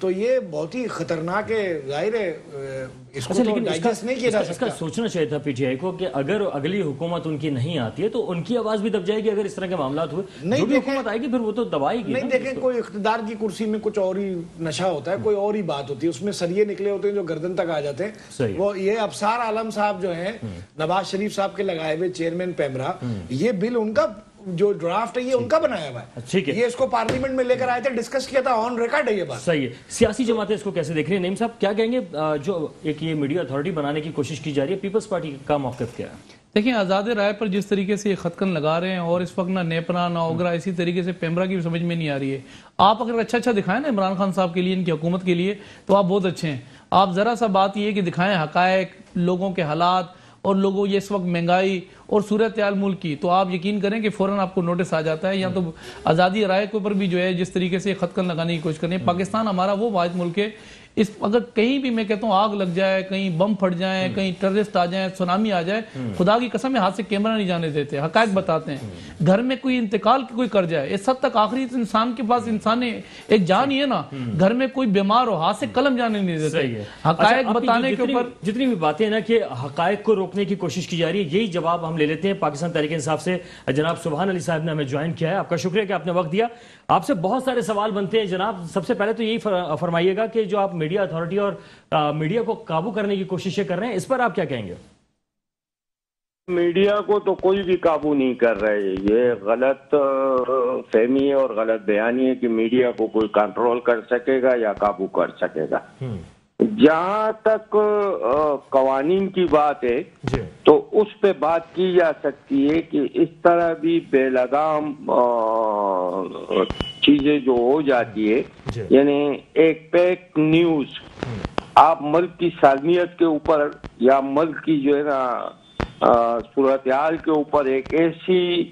تو یہ بہت ہی خطرناک ہے. ظاہر ہے اس کو تو ڈائجسٹ نہیں کیا جا سکتا. اس کا سوچنا چاہیے تھا پی ٹی آئی کو کہ اگر اگلی حکومت ان کی نہیں آتی ہے تو ان کی آواز بھی دب جائے گی. اگر اس طرح کے معاملات ہوئے جو بھی حکومت آئے گی پھر وہ تو دبائے گی. نہیں دیکھیں, کوئی اقتدار کی کرسی میں کچھ اور ہی نشہ ہوتا ہے, کوئی اور ہی بات ہوتی ہے, اس میں سریے نکلے ہوتے ہیں جو گردن تک آ جاتے ہیں. وہ یہ ابصار عالم صاحب جو ہیں نواز شریف صاحب کے لگائے ہوئے چیئرمین پیمرا, یہ بل ان کا جو ڈرافٹ ہے یہ ان کا بنایا ہوا ہے. یہ اس کو پارلیمنٹ میں لے کر آئے تھے, ڈسکس کیا تھا, آن ریکارڈ ہے یہ بات. صحیح ہے. سیاسی جماعتیں اس کو کیسے دیکھ رہی ہیں؟ نعیم صاحب کیا کہیں گے, جو ایک یہ میڈیا اتھارٹی بنانے کی کوشش کی جا رہی ہے, پیپلز پارٹی کا موقف کیا ہے؟ دیکھیں, آزاد رائے پر جس طریقے سے یہ خطکن لگا رہے ہیں اور اس وقت نہ نیپرا نہ اوگرا, اسی طریقے سے پیمرا کی بھی سمجھ میں نہیں آ رہی ہے. آپ اگر اچھا دکھائیں نا عمران خان صاحب کے لیے, ان کی حکومت کے لیے, تو آپ بہت اچھے ہیں. آپ ذرا سا بات یہ کہ دکھائیں حقائق, لوگوں کے حالات اور لوگوں یہ اس وقت مہنگائی اور صورتحال ملک کی, تو آپ یقین کریں کہ فوراً آپ کو نوٹس آ جاتا ہے. یا تو آزادی رائے کے اوپر بھی جو ہے جس طریقے سے خطکن لگانے کی کوشش کریں. پاکستان ہمارا وہ واحد ملک ہے, اس اگر کہیں بھی میں کہتا ہوں آگ لگ جائے, کہیں بم پھٹ جائیں, کہیں ٹیررسٹ آ جائیں, سونامی آ جائے, خدا کی قسم ہے ہاتھ سے کیمرہ نہیں جانے دیتے, حقائق بتاتے ہیں. گھر میں کوئی انتقال کی کوئی کر جائے, اس حد تک آخری انسان کے پاس انسان ایک جان ہی ہے نا, گھر میں کوئی بیمار ہو ہاتھ سے قلم جانے نہیں دیتے. حقائق بتانے کے اوپر جتنی بھی باتیں ہیں نا کہ حقائق کو روکنے کی کوشش کی جا رہی ہے, یہی جواب ہم لے لیتے ہیں. پاکستان تحریک انصاف سے جناب سبحان علی صاحب نے ہمیں جوائن کیا ہے. آپ کا شکریہ کہ آپ نے وقت دیا. آپ سے بہت سارے سوال بنتے ہیں جناب. سب سے پہلے تو یہی فرمائیے گا کہ جو آپ میڈیا اتھارٹی اور میڈیا کو قابو کرنے کی کوششیں کر رہے ہیں, اس پر آپ کیا کہیں گے؟ میڈیا کو تو کوئی بھی قابو نہیں کر رہے. یہ غلط فہمی ہے اور غلط بیانی ہے کہ میڈیا کو کوئی کنٹرول کر سکے گا یا قابو کر سکے گا. جہاں تک قوانین کی بات ہے تو اس پہ بات کی جا سکتی ہے کہ اس طرح بھی بے لگام چیزیں جو ہو جاتی ہے, یعنی ایک پیک نیوز آپ ملک کی سالمیت کے اوپر یا ملک کی جو ہے نا صورتحال کے اوپر ایک ایسی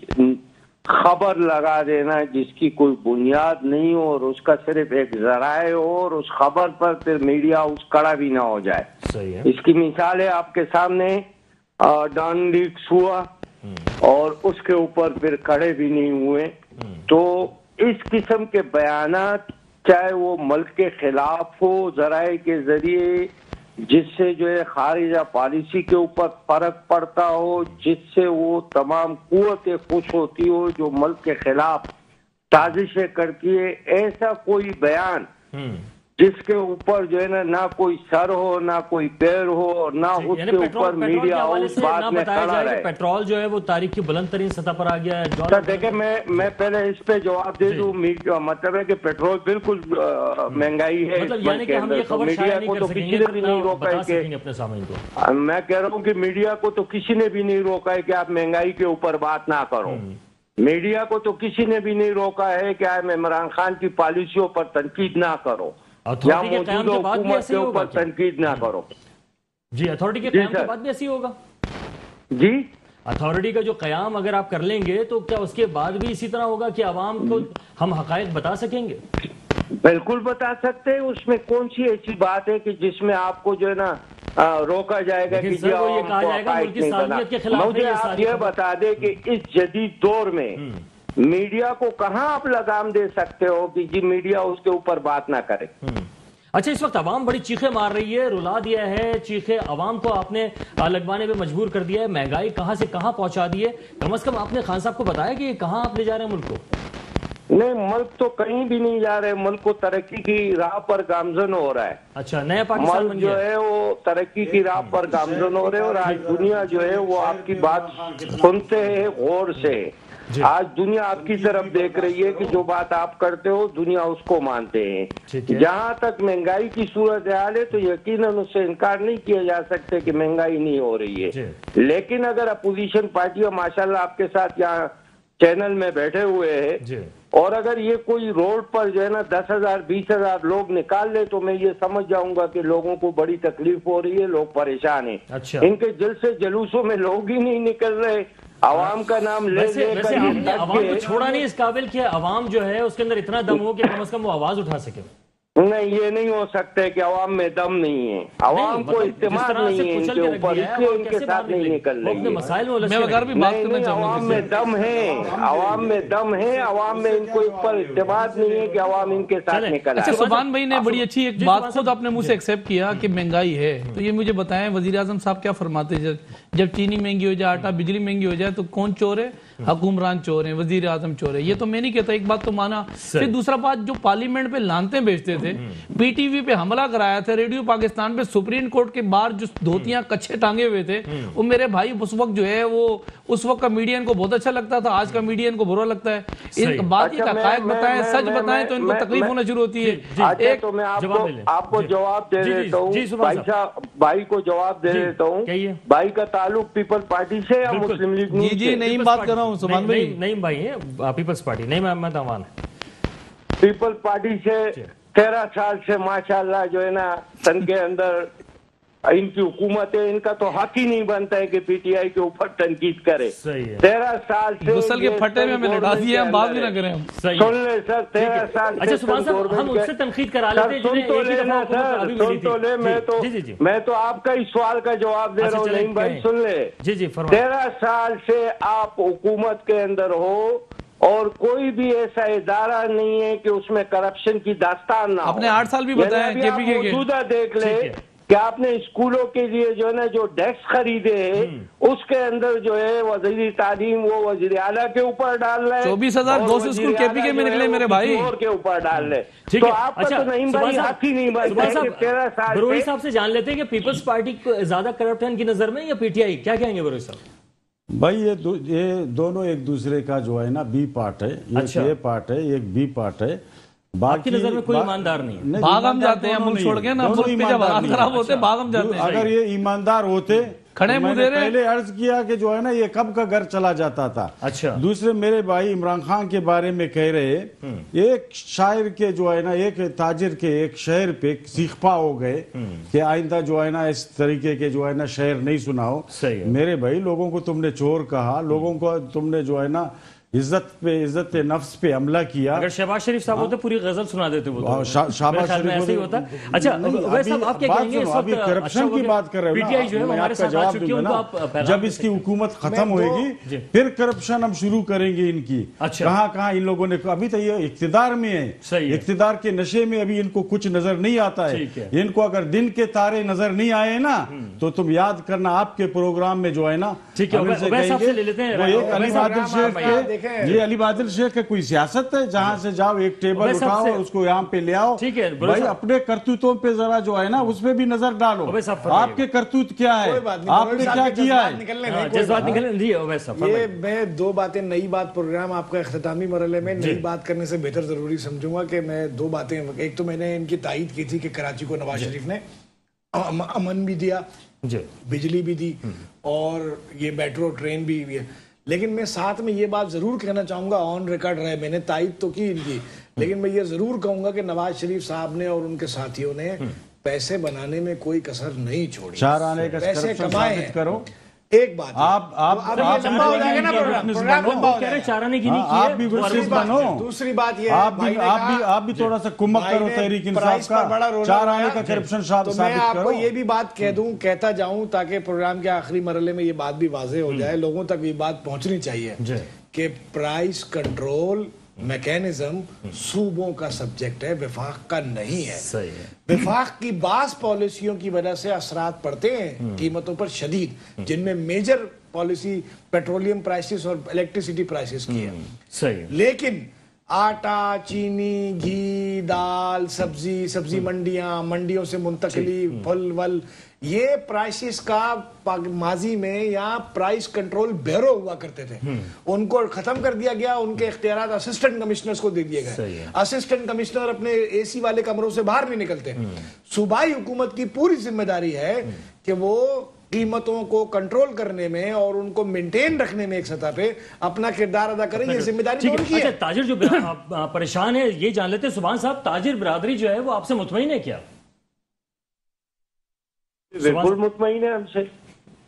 خبر لگا دینا جس کی کوئی بنیاد نہیں ہو اور اس کا صرف ایک ذرائع ہو اور اس خبر پر پھر میڈیا اس کڑا بھی نہ ہو جائے. اس کی مثال ہے آپ کے سامنے ڈان لیکس ہوا اور اس کے اوپر پھر کھڑے بھی نہیں ہوئے. تو اس قسم کے بیانات چاہے وہ ملک کے خلاف ہو ذرائع کے ذریعے, جس سے جو ہے خارجہ پالیسی کے اوپر فرق پڑتا ہو, جس سے وہ تمام قوتیں خوش ہوتی ہو جو ملک کے خلاف سازشیں کرتی ہے, ایسا کوئی بیان جس کے اوپر جو ہے نہ کوئی سر ہو نہ کوئی پیر ہو اور نہ اس کے اوپر میڈیا اس بات میں کھڑا رہے. پیٹرول جو ہے وہ تاریخ کی بلند ترین سطح پر آ گیا ہے. سر دیکھیں, میں پہلے اس پہ جواب دے دوں. مطلب ہے کہ پیٹرول بالکل مہنگائی ہے, میڈیا کو تو کسی نے بھی نہیں روکا ہے کہ میں کہہ رہا ہوں کہ میڈیا کو تو کسی نے بھی نہیں روکا ہے کہ آپ مہنگائی کے اوپر بات نہ کرو. میڈیا کو تو کسی نے بھی نہیں روکا ہے کہ آپ عمران خان کی پالیسیوں پر تنقید نہ کرو یا موجودہ حکومت کے اوپر تنقید نہ کرو. جی, اتھارٹی کے قیام کے بعد بھی ایسی ہوگا. جی, اتھارٹی کا جو قیام اگر آپ کر لیں گے تو کیا اس کے بعد بھی اسی طرح ہوگا کہ عوام کو ہم حقائق بتا سکیں گے؟ بالکل بتا سکتے ہیں. اس میں کون سی ایسی بات ہے کہ جس میں آپ کو جو ہے نا روکا جائے گا کہ مجھے آپ یہ بتا دیں کہ اس جدید دور میں میڈیا کو کہاں آپ لگام دے سکتے ہو کہ جی میڈیا اس کے اوپر بات نہ کرے. اچھا, اس وقت عوام بڑی چیخیں مار رہی ہے, رلا دیا ہے, چیخیں عوام کو آپ نے لگوانے پہ مجبور کر دیا ہے, مہنگائی کہاں سے کہاں پہنچا دی ہے. کم از کم آپ نے خان صاحب کو بتایا کہ کہاں آپ لے جا رہے ہیں ملک کو؟ نہیں, ملک تو کہیں بھی نہیں جا رہے. ملک کو ترقی کی راہ پر گامزن ہو رہا ہے. اچھا, نیا پاکستان ملک جو ہے وہ ترقی کی راہ پر گامزن ہو رہے ہیں اور آج دنیا جو ہے وہ آپ کی بات سنتے ہیں غور سے. آج دنیا آپ کی طرف دیکھ رہی ہے کہ جو بات آپ کرتے ہو دنیا اس کو مانتے ہیں. جہاں تک مہنگائی کی صورتحال ہے تو یقیناً اس سے انکار نہیں کیا جا سکتے کہ مہنگائی نہیں ہو رہی ہے. لیکن اگر اپوزیشن پارٹیاں ماشاءاللہ آپ کے ساتھ یہاں چینل میں بیٹھے ہوئے ہیں اور اگر یہ کوئی روڈ پر جو ہے نا 10,000 20,000 لوگ نکال لے تو میں یہ سمجھ جاؤں گا کہ لوگوں کو بڑی تکلیف ہو رہی ہے, لوگ پریشان ہیں. ان کے جلسے جلوسوں میں لوگ ہی نہیں نکل رہے, عوام کا نام لے لے کر عوام کو چھوڑا نہیں اس قابل کہ عوام جو ہے اس کے اندر اتنا دم ہو کہ کم از کم وہ آواز اٹھا سکے. نہیں یہ نہیں ہو سکتا ہے کہ عوام میں دم نہیں ہے، عوام کو استعمال نہیں ہے ان کے اوپر، اس لیے ان کے ساتھ نہیں نکل رہی ہے۔ میں اگر بھی بات کرنا چاہوں گا، عوام میں دم ہے، عوام میں دم ہے، عوام میں ان کو اوپر استعمال نہیں ہے کہ عوام ان کے ساتھ نکل اچھا آئے۔ سبحان بھائی نے بڑی اچھی ایک بات خود اپنے منہ سے ایکسیپٹ کیا کہ مہنگائی ہے، تو یہ مجھے بتائیں وزیر اعظم صاحب کیا فرماتے ہیں جب چینی مہنگی ہو جائے، آٹا بجلی مہنگی ہو جائے تو کون چور ہے؟ حکمران چور ہیں، وزیر اعظم چور ہے۔ یہ تو میں نہیں کہتا، ایک بات تو مانا۔ پھر دوسرا بات، جو پارلیمنٹ پہ لانتیں بیچتے تھے، پی ٹی وی پہ حملہ کرایا تھا، ریڈیو پاکستان پہ سپریم کورٹ کے باہر جو دھوتیاں کچھے ٹانگے ہوئے تھے، وہ میرے بھائی اس وقت جو ہے وہ اس وقت کا میڈیا ان کو بہت اچھا لگتا تھا، آج کا میڈیا ان کو برا لگتا ہے۔ ان بات ہی حقائق بتائیں، سچ بتائیں تو ان کو تکلیف ہونا شروع ہوتی ہے۔ ایک تو میں آپ کو جواب دے دیتا ہوں، بھائی صاحب بھائی کو جواب دے دیتا ہوں۔ بھائی کا تعلق پیپل پارٹی سے یا مسلم لیگ نون سے؟ جی نہیں بات کر رہا ہوں سبحان بھائی، نعیم بھائی ہیں پیپلز پارٹی، نعیم احمد امان پیپل پارٹی سے 13 سال سے ماشاءاللہ جو ہے نا سن کے اندر ان کی حکومت ہے، ان کا تو حق ہی نہیں بنتا ہے کہ پی ٹی آئی کے اوپر تنقید کرے۔ 13 سال سے غسل کے پھٹے میں ہمیں لٹا دیا، ہم بات بھی نہ کریں۔ سن لے سر، 13 سال سے اچھا سبحان صاحب ہم ان سے تنقید کرا لیتے ہیں، سن تو لینا سر، سن تو لے، میں تو آپ کا ہی سوال کا جواب دے رہا ہوں، نعیم بھائی سن لے۔ 13 سال سے آپ حکومت کے اندر ہو اور کوئی بھی ایسا ادارہ نہیں ہے کہ اس میں کرپشن کی داستان نہ ہو۔ اپنے 8 سال بھی بتائیں کے پی کے موجودہ دیکھ لے کہ آپ نے اسکولوں کے لیے جو ہے نا جو ڈیسک خریدے ہیں اس کے اندر جو ہے وزیر تعلیم وہ وزیر اعلیٰ کے اوپر ڈال رہے ہیں، 24,200 اسکول کے پی کے میں نکلے میرے بھائی، اور کے اوپر ڈال رہے۔ تو آپ کا تو نعیم بھائی حق ہی نہیں بنتا ہے کہ 13 سال بروئی صاحب سے جان لیتے ہیں کہ پیپلز پارٹی زیادہ کرپٹ ہے ان کی نظر میں یا پی ٹی آئی؟ کیا کہیں گے بروئی صاحب؟ بھائی یہ دونوں ایک دوسرے کا جو ہے نا بی پارٹ ہے، ایک اے پارٹ ہے ایک بی پارٹ ہے۔ آپ کی نظر میں کوئی ایماندار نہیں ہے؟ باغ ہم جاتے ہیں ملک چھوڑ کے نا، ملک پہ جب حالات خراب ہوتے باغ ہم جاتے ہیں۔ اگر یہ ایماندار ہوتے، کھڑے منہ دے رہے، پہلے عرض کیا کہ جو ہے نا یہ کب کا گھر چلا جاتا تھا۔ اچھا دوسرے میرے بھائی عمران خان کے بارے میں کہہ رہے، ایک شاعر کے جو ہے نا ایک تاجر کے ایک شعر پہ سیخپا ہو گئے کہ آئندہ جو ہے نا اس طریقے کے جو ہے نا شعر نہیں سناؤ۔ میرے بھائی لوگوں کو تم نے چور کہا، لوگوں کو تم نے جو ہے نا عزت نفس پہ حملہ کیا۔ اگر شہباز شریف صاحب ہوتے پوری غزل سنا دیتے وہ، شہباز شریف ایسے ہی ہوتا۔ اچھا ویسے صاحب آپ کیا کہیں گے؟ ابھی کرپشن کی بات کر رہے پی ٹی آئی جو ہے ہمارے ساتھ آ چکی ہے، ان کو آپ جب اس کی حکومت ختم ہوئے گی پھر کرپشن ہم شروع کریں گے ان کی۔ کہاں کہاں ان لوگوں نے، ابھی تو یہ اقتدار میں ہے، اقتدار کے نشے میں ابھی ان کو کچھ نظر نہیں آتا ہے۔ ان کو اگر دن کے تارے نظر نہیں آئے نا تو تم یاد کرنا آپ کے پروگرام میں جو ہے نا یہ علی بادل شیخ کا کوئی سیاست ہے جہاں سے جاؤ ایک ٹیبل اٹھاؤ اس کو یہاں پہ لے آؤ۔ بھائی اپنے کرتوتوں پہ ذرا جو ہے نا اس پہ بھی نظر ڈالو، آپ کے کرتوت کیا ہے، آپ نے کیا کیا ہے۔ میں دو باتیں، نئی بات پروگرام آپ کا اختتامی مرحلے میں نئی بات کرنے سے بہتر ضروری سمجھوں گا کہ میں دو باتیں، ایک تو میں نے ان کی تائید کی تھی کہ کراچی کو نواز شریف نے امن بھی دیا، بجلی بھی دی اور یہ میٹرو ٹرین بھی ہے، لیکن میں ساتھ میں یہ بات ضرور کہنا چاہوں گا، آن ریکارڈ رہے، میں نے تائید تو کی ان کی، لیکن میں یہ ضرور کہوں گا کہ نواز شریف صاحب نے اور ان کے ساتھیوں نے پیسے بنانے میں کوئی کسر نہیں چھوڑی، چار آنے کا پیسے کمائے ہیں۔ کرو ایک بات دوسری بات یہ آپ بھی تھوڑا سا کمک کرو تحریک انصاف کا، چار آنے کا کرپشن ثابت کرو۔ میں آپ کو یہ بھی بات کہہ دوں، کہتا جاؤں تاکہ پروگرام کے آخری مرحلے میں یہ بات بھی واضح ہو جائے، لوگوں تک یہ بات پہنچنی چاہیے کہ پرائس کنٹرول میکینزم صوبوں کا سبجیکٹ ہے، وفاق کا نہیں ہے۔ وفاق کی بعض پالیسیوں کی وجہ سے اثرات پڑتے ہیں قیمتوں پر شدید، جن میں میجر پالیسی پیٹرولیم پرائسز اور الیکٹریسٹی پرائسز کی ہے، لیکن آٹا، چینی، گھی، دال، سبزی منڈیاں، منڈیوں سے منتقلی، پھل ول، یہ پرائسز کا ماضی میں یہاں پرائس کنٹرول بیورو ہوا کرتے تھے، ان کو ختم کر دیا گیا، ان کے اختیارات اسسٹنٹ کمشنرز کو دے دیے گئے۔ اسسٹنٹ کمشنر اپنے اے سی والے کمروں سے باہر نہیں نکلتے۔ صوبائی حکومت کی پوری ذمہ داری ہے کہ وہ قیمتوں کو کنٹرول کرنے میں اور ان کو مینٹین رکھنے میں ایک سطح پہ اپنا کردار ادا کریں، یہ ذمہ داری ان کی ہے۔ تاجر جو پریشان ہے یہ جان لیتے ہیں سبحان صاحب، تاجر برادری جو ہے وہ آپ سے مطمئن ہے کیا؟ بالکل مطمئن ہے ہم سے۔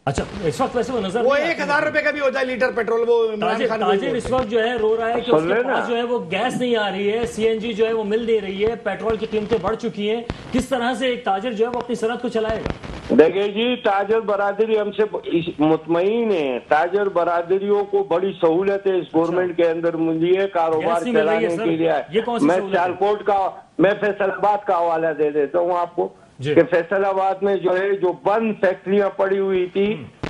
اچھا اس وقت ویسے وہ نظر وہ 1000 روپے کا بھی ہو جائے لیٹر پیٹرول، وہ عمران خان تاجر اس وقت جو ہے رو رہا ہے کہ اس کے پاس جو ہے وہ گیس نہیں آ رہی ہے، سی این جی جو ہے وہ مل نہیں رہی ہے، پیٹرول کی قیمتیں بڑھ چکی ہیں، کس طرح سے ایک تاجر جو ہے وہ اپنی صنعت کو چلائے گا؟ دیکھیں جی، تاجر برادری ہم سے مطمئن ہے، تاجر برادریوں کو بڑی سہولتیں اس گورنمنٹ کے اندر ملی ہے کاروبار چلانے کے لیے۔ میں فیصل آباد کا حوالہ دے دیتا ہوں آپ کو کہ فیصل آباد میں جو ہے جو بند فیکٹریاں پڑی ہوئی تھی،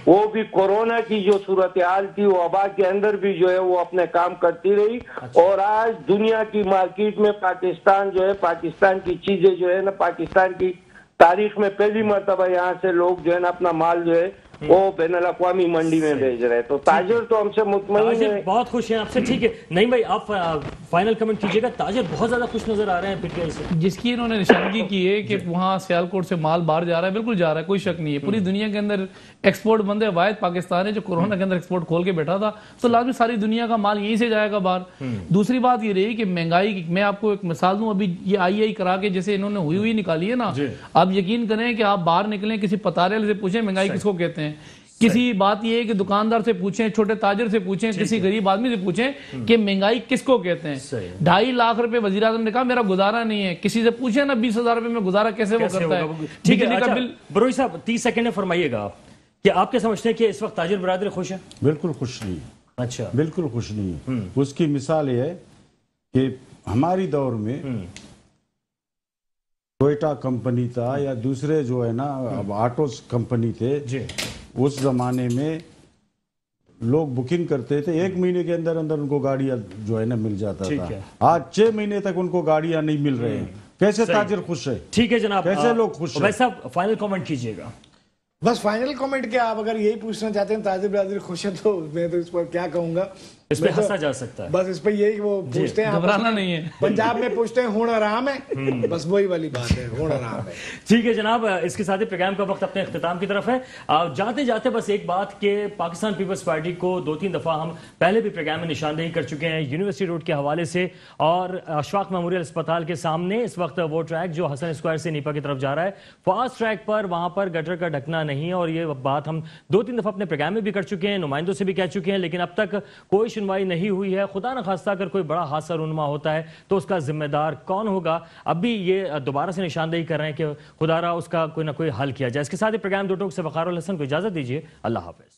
وہ بھی کورونا کی جو صورتحال تھی وہ وبا کے اندر بھی جو ہے وہ اپنے کام کرتی رہی، اور آج دنیا کی مارکیٹ میں پاکستان جو ہے، پاکستان کی چیزیں جو ہے نا، پاکستان کی تاریخ میں پہلی مرتبہ یہاں سے لوگ جو ہے نا اپنا مال جو ہے وہ بین الاقوامی منڈی میں بھیج رہے ہیں، تو تاجر تو ہم سے مطمئن ہے، بہت خوش ہیں آپ سے۔ ٹھیک ہے نہیں بھائی، آپ فائنل کمنٹ کیجئے گا۔ تاجر بہت زیادہ خوش نظر آ رہے ہیں پی ٹی آئی سے، جس کی انہوں نے نشاندہی کی ہے کہ وہاں سیالکوٹ سے مال باہر جا رہا ہے، بالکل جا رہا ہے، کوئی شک نہیں ہے، پوری دنیا کے اندر ایکسپورٹ بند ہے، واحد پاکستان ہے جو کورونا کے اندر ایکسپورٹ کھول کے بیٹھا تھا، تو لازمی ساری دنیا کا مال یہیں سے جائے گا باہر۔ دوسری بات یہ رہی کہ مہنگائی، میں آپ کو ایک مثال دوں، ابھی یہ آئی کرا کے جیسے انہوں نے ہوئی نکالی ہے نا، آپ یقین کریں کہ آپ باہر نکلیں کسی پتارے سے پوچھیں مہنگائی کس کو کہتے ہیں، کسی بات یہ ہے کہ دکاندار سے پوچھیں، چھوٹے تاجر سے پوچھیں، کسی غریب آدمی سے پوچھیں کہ مہنگائی کس کو کہتے ہیں۔ 2.5 لاکھ روپے وزیر اعظم نے کہا میرا گزارا نہیں ہے، کسی سے پوچھیں نا 20,000 روپے میں گزارا کیسے وہ کرتا ہے۔ ٹھیک ہے اچھا بروئی صاحب 30 سیکنڈ میں فرمائیے گا آپ کہ آپ کیا سمجھتے ہیں کہ اس وقت تاجر برادری خوش ہے؟ بالکل خوش نہیں ہے، اچھا بالکل خوش نہیں ہے۔ اس کی مثال یہ ہے کہ ہماری دور میں ٹوئٹا کمپنی تھا یا دوسرے جو ہے نا آٹوز کمپنی تھے، اس زمانے میں لوگ بکنگ کرتے تھے، 1 مہینے کے اندر ان کو گاڑیاں جو ہے نا مل جاتا تھا، آج 6 مہینے تک ان کو گاڑیاں نہیں مل رہے ہیں، کیسے تاجر خوش ہے؟ ٹھیک ہے جناب، کیسے لوگ خوش ہیں؟ ویسا فائنل کامنٹ کیجئے گا۔ بس فائنل کامنٹ کیا، آپ اگر یہی پوچھنا چاہتے ہیں تاجر برادری خوش ہے تو میں تو اس پر کیا کہوں گا، اس پہ ہنسا جا سکتا ہے، بس اس پہ یہی وہ پوچھتے ہیں، گھبرانا نہیں ہے، پنجاب میں پوچھتے ہیں ہون آرام ہے، بس وہی والی بات ہے، ہون آرام ہے۔ ٹھیک ہے جناب، اس کے ساتھ پروگرام کا وقت اپنے اختتام کی طرف ہے۔ جاتے جاتے بس ایک بات کہ پاکستان پیپلز پارٹی کو 2-3 دفعہ ہم پہلے بھی پروگرام میں نشاندہی کر چکے ہیں یونیورسٹی روڈ کے حوالے سے، اور اشفاق میموریل اسپتال کے سامنے اس وقت وہ ٹریک جو حسن اسکوائر سے نیپا کی طرف جا رہا ہے، فاسٹ ٹریک پر وہاں پر گٹر کا ڈھکنا نہیں ہے، اور یہ بات ہم 2-3 دفعہ اپنے پروگرام میں بھی کر چکے ہیں، نمائندوں سے بھی کہہ چکے ہیں، لیکن اب تک کوئی سنوائی نہیں ہوئی ہے۔ خدا نہ خواستہ اگر کوئی بڑا حادثہ رونما ہوتا ہے تو اس کا ذمہ دار کون ہوگا؟ اب بھی یہ دوبارہ سے نشاندہی کر رہے ہیں کہ خدا را اس کا کوئی نہ کوئی حل کیا جائے۔ اس کے ساتھ ہی پروگرام دو ٹوک سے وقار الحسن کو اجازت دیجیے، اللہ حافظ۔